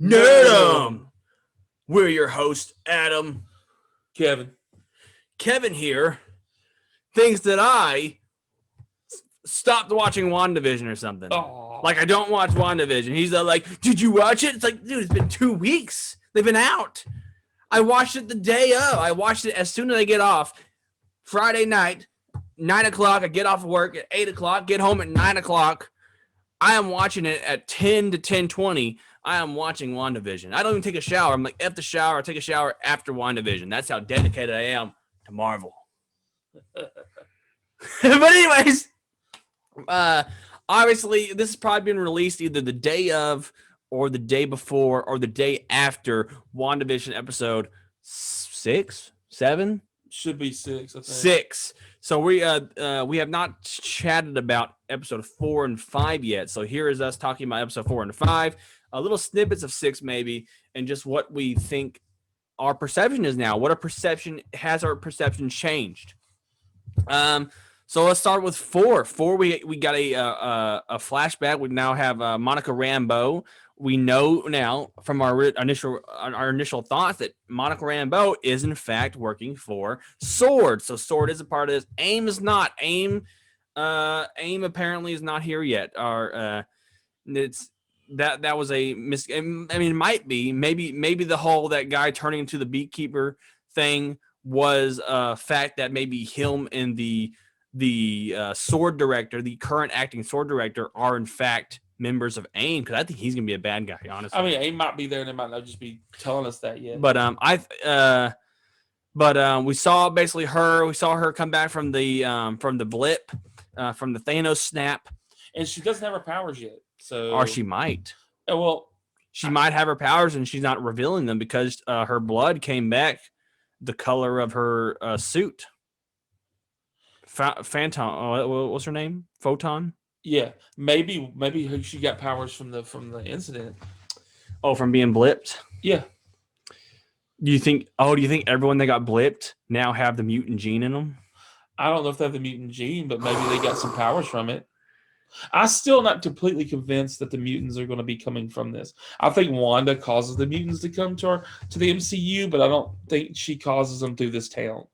Nerdum! We're your host, Adam. Kevin. Kevin here thinks that I stopped watching WandaVision or something. Oh. Like, I don't watch WandaVision. He's like, did you watch it? It's like, dude, it's been 2 weeks. They've been out. I watched it the day of. I watched it as soon as I get off. Friday night, 9 o'clock. I get off work at 8 o'clock, get home at 9 o'clock. I am watching it at 10 to 10:20. I am watching WandaVision. I don't even take a shower. I'm like, F the shower. I take a shower after WandaVision. That's how dedicated I am to Marvel. But anyways, obviously, this has probably been released either the day of or the day before or the day after WandaVision episode 6, 7? Should be 6, I think. 6. So we have not chatted about episode 4 and 5 yet. So here is us talking about episode 4 and 5, a little snippets of 6 maybe, and just what we think our perception is now. What our perception changed? So let's start with 4. 4, we got a flashback. We now have Monica Rambeau. We know now from our initial thoughts that Monica Rambeau is in fact working for SWORD. So SWORD is a part of this. AIM is not. AIM apparently is not here yet. It's that was a mis. I mean, it might be. Maybe the whole that guy turning into the beekeeper thing was a fact that maybe him and the SWORD director, the current acting SWORD director, are in fact members of AIM, because I think he's gonna be a bad guy, honestly. I mean, AIM might be there and they might not just be telling us that yet. But we saw basically her. We saw her come back from the blip, from the Thanos snap, and she doesn't have her powers yet. So, or she might. Well, she might have her powers, and she's not revealing them because her blood came back the color of her suit. Phantom. What's her name? Photon. Yeah, maybe she got powers from the incident. Oh, from being blipped? Yeah. Do you think everyone that got blipped now have the mutant gene in them? I don't know if they have the mutant gene, but maybe they got some powers from it. I'm still not completely convinced that the mutants are going to be coming from this. I think Wanda causes the mutants to come to the MCU, but I don't think she causes them through this town.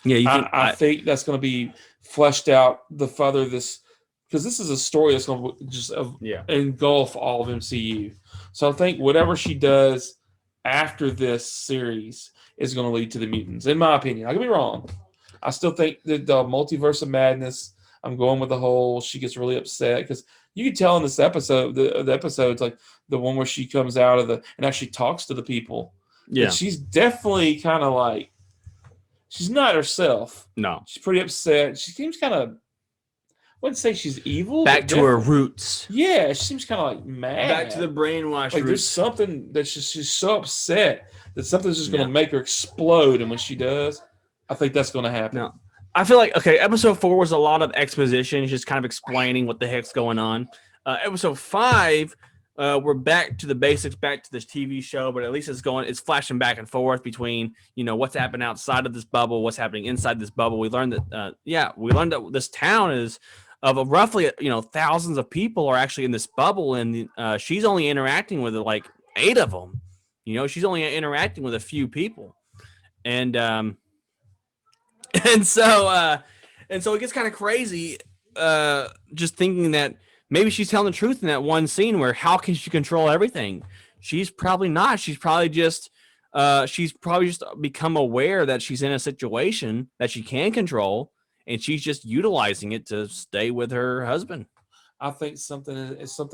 Yeah, I think that's going to be fleshed out the further this. Because this is a story that's going to just engulf all of MCU. So I think whatever she does after this series is going to lead to the mutants, in my opinion. I could be wrong. I still think that the multiverse of madness, I'm going with the whole, she gets really upset. Because you can tell in this episode, the episode's like the one where she comes out of and actually talks to the people. Yeah. And she's definitely kind of like, she's not herself. No. She's pretty upset. She seems kind of, I wouldn't say she's evil. Back to her roots. Yeah, she seems kind of like mad. Back to the brainwashed roots. There's something that she's so upset that something's just going to make her explode. And when she does, I think that's going to happen. No. I feel like, episode 4 was a lot of exposition, just kind of explaining what the heck's going on. Episode 5, we're back to the basics, back to this TV show, but at least it's flashing back and forth between, what's happening outside of this bubble, what's happening inside this bubble. We learned that this town is of roughly, thousands of people are actually in this bubble, and she's only interacting with like 8 of them. She's only interacting with a few people, and so it gets kind of crazy, just thinking that maybe she's telling the truth in that one scene where how can she control everything? She's probably not. She's probably just become aware that she's in a situation that she can control, and she's just utilizing it to stay with her husband. I think something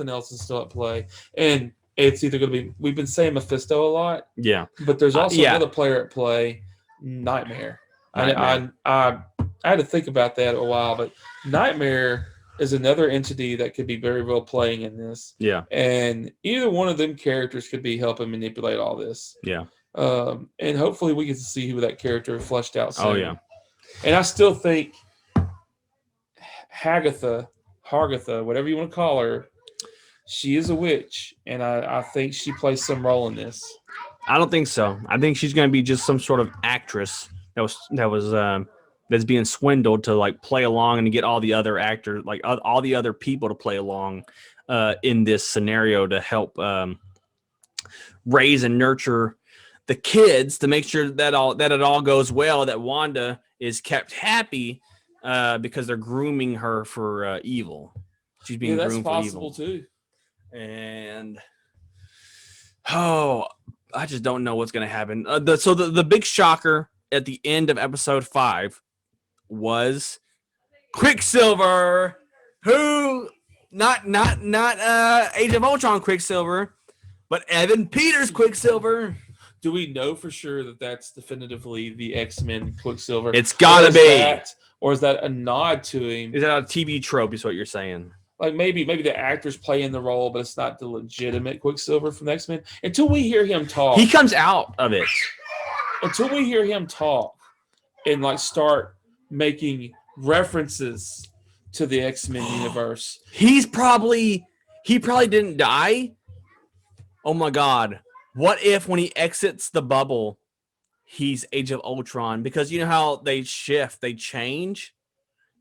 else is still at play, and it's either going to be. We've been saying Mephisto a lot, yeah, but there's also another player at play, Nightmare. I had to think about that a while, but Nightmare is another entity that could be very well playing in this. Yeah, and either one of them characters could be helping manipulate all this. Yeah, and hopefully we get to see who that character fleshed out soon. Oh yeah. And I still think Hagatha, whatever you want to call her, she is a witch, and I think she plays some role in this. I don't think so. I think she's going to be just some sort of actress that's being swindled to like play along and to get all the other actors, like all the other people to play along in this scenario to help raise and nurture the kids to make sure that it all goes well, that Wanda is kept happy because they're grooming her for evil. She's being groomed for evil. That's possible too. And I just don't know what's going to happen. So the big shocker at the end of episode 5 was Quicksilver, who not Age of Ultron Quicksilver, but Evan Peters Quicksilver. Do we know for sure that that's definitively the X-Men Quicksilver? It's gotta be. Or is that a nod to him? Is that a TV trope? Is what you're saying? Like maybe the actor's playing the role, but it's not the legitimate Quicksilver from the X-Men. Until we hear him talk, he comes out of it. Until we hear him talk and like start making references to the X-Men universe, he probably didn't die. Oh my God! What if when he exits the bubble, he's Age of Ultron? Because you know how they shift, they change.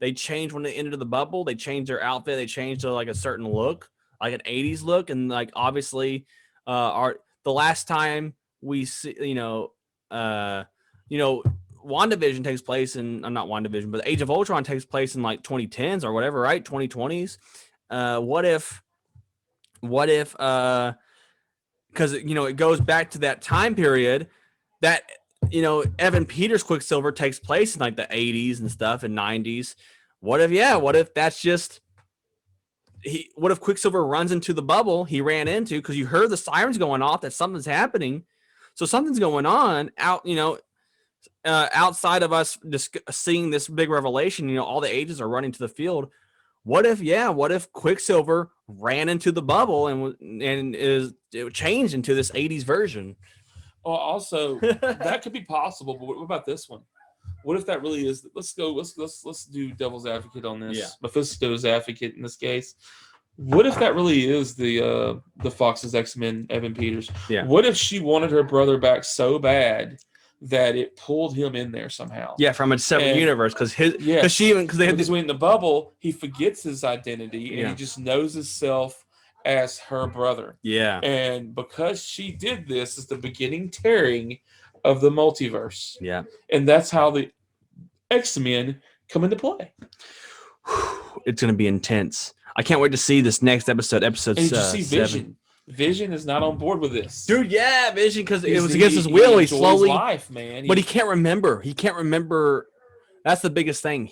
They change when they enter the bubble. They change their outfit. They change to like a certain look, like an 80s look. And like obviously, the last time we see, WandaVision takes place in not WandaVision, but Age of Ultron takes place in like 2010s or whatever, right? 2020s. What if? Because it goes back to that time period that. Evan Peters Quicksilver takes place in like the 80s and stuff and 90s. What if that's just what if Quicksilver runs into the bubble he ran into because you heard the sirens going off that something's happening. So something's going on outside of us seeing this big revelation, all the agents are running to the field. What if Quicksilver ran into the bubble and it changed into this 80s version? Well, also that could be possible, but what about this one? What if that really is? Let's do devil's advocate on this. Yeah. Mephisto's advocate in this case. What if that really is the Fox's X-Men Evan Peters? Yeah. What if she wanted her brother back so bad that it pulled him in there somehow? Yeah, from a separate universe because when in the bubble he forgets his identity and he just knows himself as her brother. Yeah. And because she did this, is the beginning tearing of the multiverse. Yeah. And that's how the X-Men come into play. It's going to be intense. I can't wait to see this next episode. And did you see Vision? Vision is not on board with this. Dude, yeah, Vision, because it was against his will. He slowly life, man. But he can't remember. He can't remember. That's the biggest thing.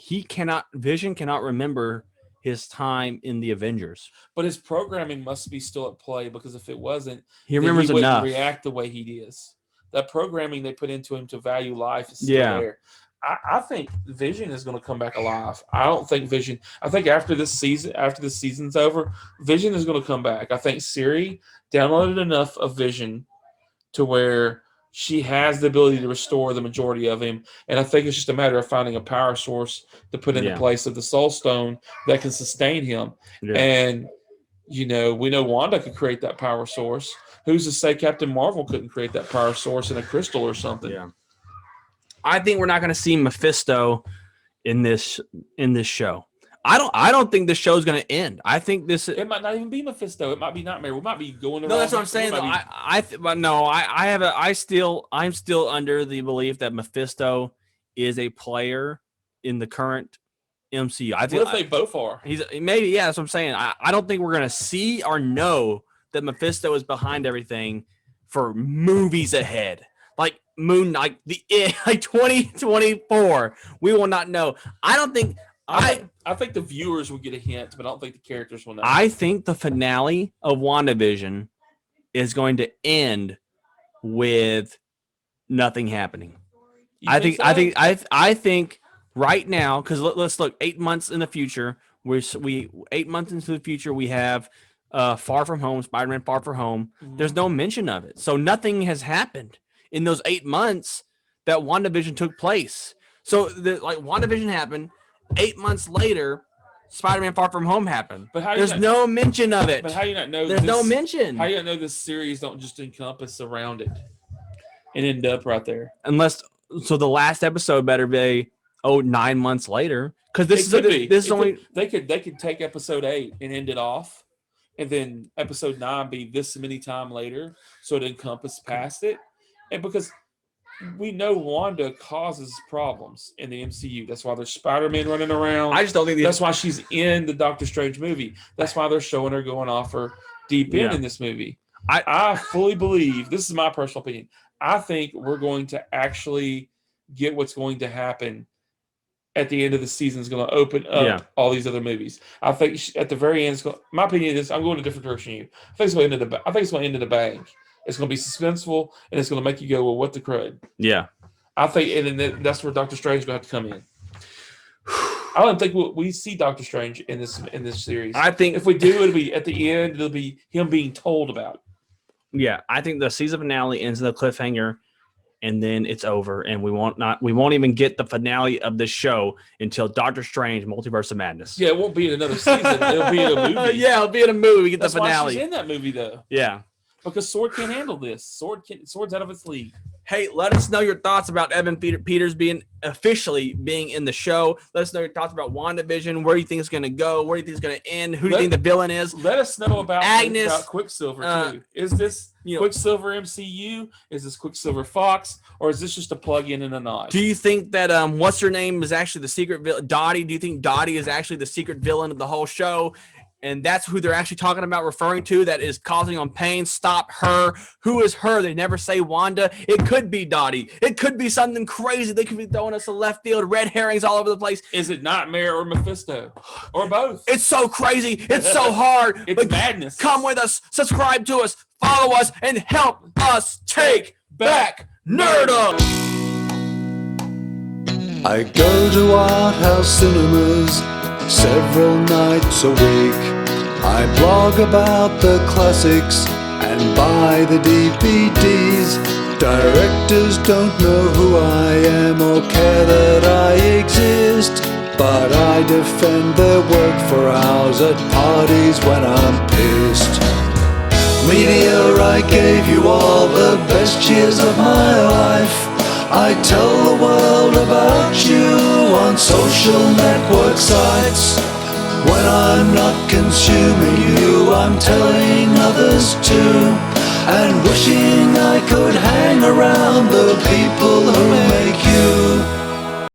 Vision cannot remember his time in the Avengers. But his programming must be still at play, because if it wasn't, he remembers enough. React the way he is. That programming they put into him to value life is still there. I think Vision is going to come back alive. I don't think Vision. I think after this season's over, Vision is going to come back. I think Siri downloaded enough of Vision to where she has the ability to restore the majority of him, and I think it's just a matter of finding a power source to put in the place of the Soul Stone that can sustain him. Yeah. And we know Wanda could create that power source. Who's to say Captain Marvel couldn't create that power source in a crystal or something? Yeah. I think we're not going to see Mephisto in this show. I don't think this show is going to end. I think it might not even be Mephisto. It might be Nightmare. We might be going around. No, that's what I'm saying. I'm still under the belief that Mephisto is a player in the current MCU. What if they both are? Maybe, yeah. That's what I'm saying. I don't think we're going to see or know that Mephisto is behind everything for movies ahead. Like Moon Knight, like 2024, we will not know. I don't think. I think the viewers will get a hint, but I don't think the characters will know. I think the finale of WandaVision is going to end with nothing happening. I think right now, because let's look 8 months in the future. We 8 months into the future, we have Far From Home, Spider-Man Far From Home. Mm-hmm. There's no mention of it, so nothing has happened in those 8 months that WandaVision took place. So WandaVision happened. 8 months later, Spider-Man Far From Home happened. But there's no mention of it. But how do you not know? There's no mention. How do you not know this series don't just encompass around it and end up right there? So the last episode better be 9 months later, because this is only they could take episode 8 and end it off, and then episode 9 be this many time later, so it encompass past it, and because we know Wanda causes problems in the MCU. That's why there's Spider-Man running around. I just don't think that's why she's in the Doctor Strange movie. That's why they're showing her going off her deep end in this movie. I fully believe, this is my personal opinion, I think we're going to actually get what's going to happen at the end of the season is going to open up all these other movies. I think at the very end, my opinion is I'm going a different direction than you. I think it's going to end in the bang. It's going to be suspenseful, and it's going to make you go, well, what the crud? Yeah. I think, and then that's where Doctor Strange is going to have to come in. I don't think we see Doctor Strange in this series. I think if we do, it'll be at the end. It'll be him being told about it. Yeah, I think the season finale ends in a cliffhanger, and then it's over, and we won't even get the finale of the show until Doctor Strange: Multiverse of Madness. Yeah, it won't be in another season. It'll be in a movie. Yeah, it'll be in a movie. We get that's the finale. Why she's in that movie, though. Yeah. Because Sword can't handle this. Sword's out of its league. Hey, let us know your thoughts about Evan Peters officially being in the show. Let us know your thoughts about WandaVision. Where do you think it's going to go? Where do you think it's going to end? Who do you think the villain is? Let us know about Agnes, about Quicksilver too. Is this Quicksilver MCU? Is this Quicksilver Fox? Or is this just a plug-in and a nod? Do you think that what's her name is actually the secret villain? Dottie? Do you think Dottie is actually the secret villain of the whole show? And that's who they're actually talking about, referring to, that is causing them pain. Stop her. Who is her? They never say Wanda. It could be Dottie. It could be something crazy. They could be throwing us a left field, red herrings all over the place. Is it Nightmare or Mephisto? Or both? It's so crazy. It's so hard. It's madness. Come with us. Subscribe to us. Follow us. And help us take back Nerdom. I go to art house cinemas several nights a week. I blog about the classics and buy the DVDs. Directors don't know who I am or care that I exist, but I defend their work for hours at parties when I'm pissed. Media, I gave you all the best years of my life. I tell the world about you on social network sites. When I'm not consuming you, I'm telling others too, and wishing I could hang around the people who make you.